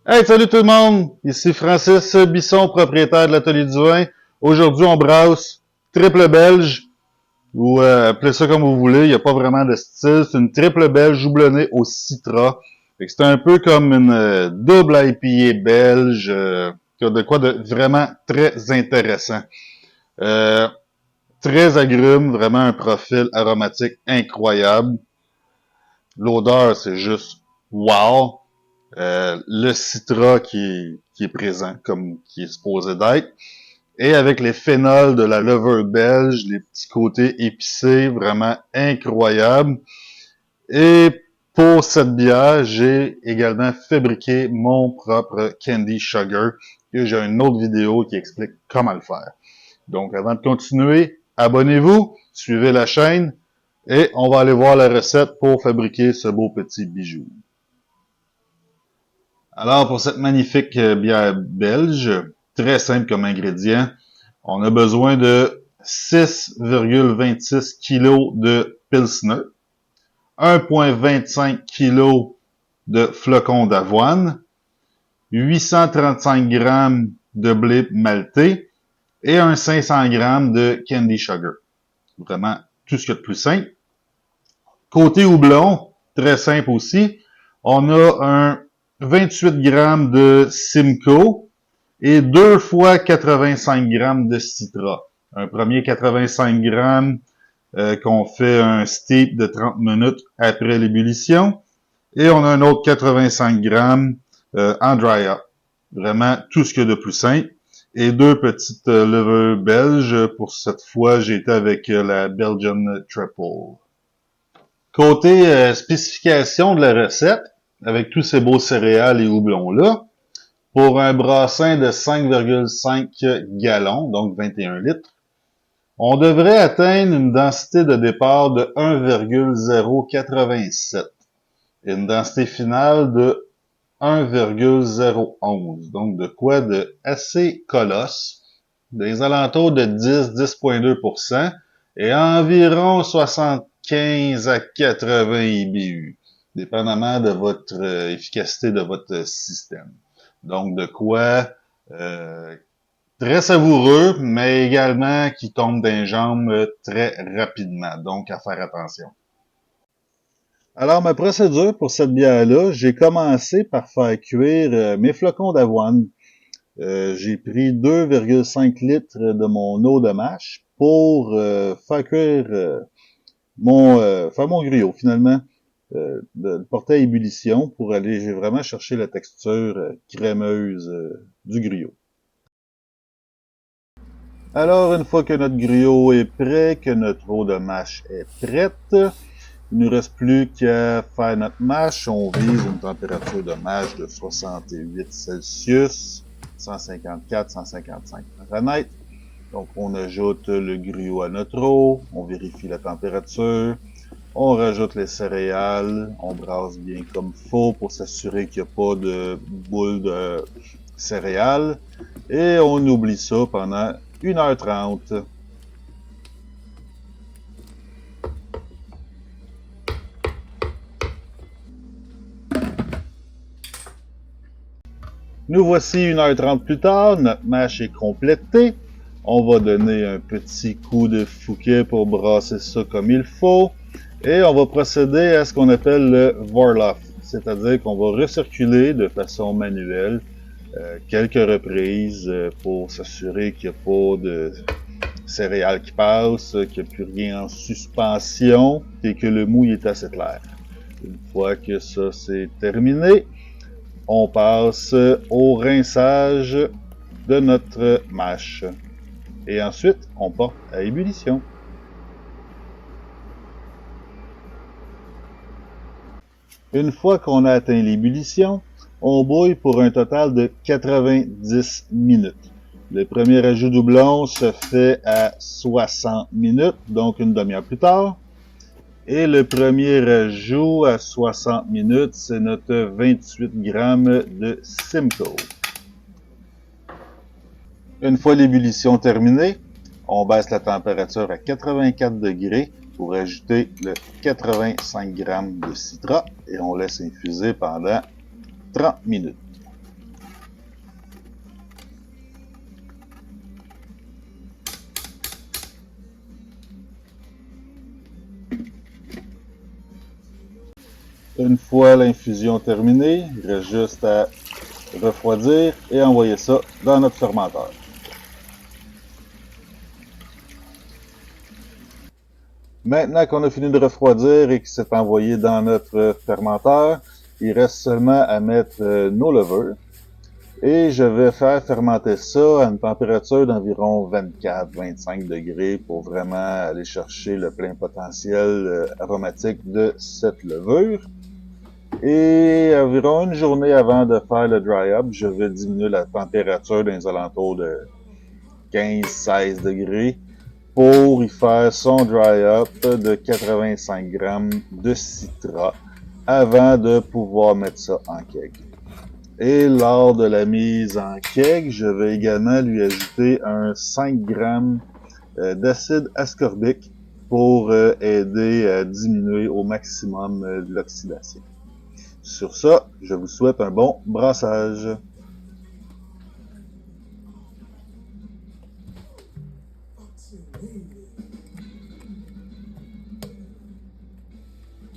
Hey, salut tout le monde! Ici Francis Bisson, propriétaire de l'Atelier du Vin. Aujourd'hui, on brasse triple belge, ou appelez ça comme vous voulez, il n'y a pas vraiment de style. C'est une triple belge houblonnée au citra. Fait que c'est un peu comme une double IPA belge, qui a de quoi de vraiment très intéressant. Euh, Très agrume, vraiment un profil aromatique incroyable. L'odeur, c'est juste wow! Le citra qui est présent, comme qui est supposé d'être. Et avec les phénols de la levure belge, les petits côtés épicés, vraiment incroyables. Et pour cette bière, j'ai également fabriqué mon propre candy sugar. Et j'ai une autre vidéo qui explique comment le faire. Donc, avant de continuer, abonnez-vous, suivez la chaîne et on va aller voir la recette pour fabriquer ce beau petit bijou. Alors, pour cette magnifique bière belge, très simple comme ingrédient, on a besoin de 6,26 kg de Pilsner, 1,25 kg de flocons d'avoine, 835 g de blé malté et un 500 g de candy sugar. Vraiment, tout ce qu'il y a de plus simple. Côté houblon, très simple aussi, on a un 28 g de Simcoe et 2 fois 85 g de Citra. Un premier 85 g qu'on fait un steep de 30 minutes après l'ébullition. Et on a un autre 85 g en dry up. Vraiment tout ce qu'il y a de plus simple. Et deux petites levures belges. Pour cette fois, j'ai été avec la Belgian Triple. Côté spécification de la recette, avec tous ces beaux céréales et houblons-là, pour un brassin de 5,5 gallons, donc 21 litres, on devrait atteindre une densité de départ de 1,087 et une densité finale de 1,011. Donc de quoi de assez colosse, des alentours de 10,2% et environ 75 à 80 IBU, dépendamment de votre efficacité de votre système. Donc de quoi très savoureux, mais également qui tombe d'un jambes très rapidement. Donc à faire attention. Alors, ma procédure pour cette bière-là, j'ai commencé par faire cuire mes flocons d'avoine. J'ai pris 2,5 litres de mon eau de mâche pour faire cuire faire mon griot, finalement, de le porter à ébullition pour aller vraiment chercher la texture crémeuse du griot. Alors, une fois que notre griot est prêt, que notre eau de mâche est prête, il ne nous reste plus qu'à faire notre mâche. On vise une température de mâche de 68 Celsius, 154-155 Fahrenheit. Donc, on ajoute le griot à notre eau, on vérifie la température, on rajoute les céréales, on brasse bien comme faut pour s'assurer qu'il n'y a pas de boule de céréales. Et on oublie ça pendant 1h30. Nous voici 1h30 plus tard, notre mâche est complétée. On va donner un petit coup de fouquet pour brasser ça comme il faut. Et on va procéder à ce qu'on appelle le Vorloff, c'est-à-dire qu'on va recirculer de façon manuelle quelques reprises pour s'assurer qu'il n'y a pas de céréales qui passent, qu'il n'y a plus rien en suspension et que le mou est assez clair. Une fois que ça c'est terminé, on passe au rinçage de notre mâche. Et ensuite, on porte à ébullition. Une fois qu'on a atteint l'ébullition, on bouille pour un total de 90 minutes. Le premier ajout doublon se fait à 60 minutes, donc une demi-heure plus tard. Et le premier ajout à 60 minutes, c'est notre 28 grammes de Simcoe. Une fois l'ébullition terminée, on baisse la température à 84 degrés pour ajouter le 85 g de citra et on laisse infuser pendant 30 minutes. Une fois l'infusion terminée, il reste juste à refroidir et envoyer ça dans notre fermenteur. Maintenant qu'on a fini de refroidir et que c'est envoyé dans notre fermenteur, il reste seulement à mettre nos levures. Et je vais faire fermenter ça à une température d'environ 24-25 degrés pour vraiment aller chercher le plein potentiel aromatique de cette levure. Et environ une journée avant de faire le dry-up, je vais diminuer la température dans les alentours de 15-16 degrés pour y faire son dry-up de 85 grammes de citrat avant de pouvoir mettre ça en keg. Et lors de la mise en keg, je vais également lui ajouter un 5 grammes d'acide ascorbique pour aider à diminuer au maximum l'oxydation. Sur ça, je vous souhaite un bon brassage.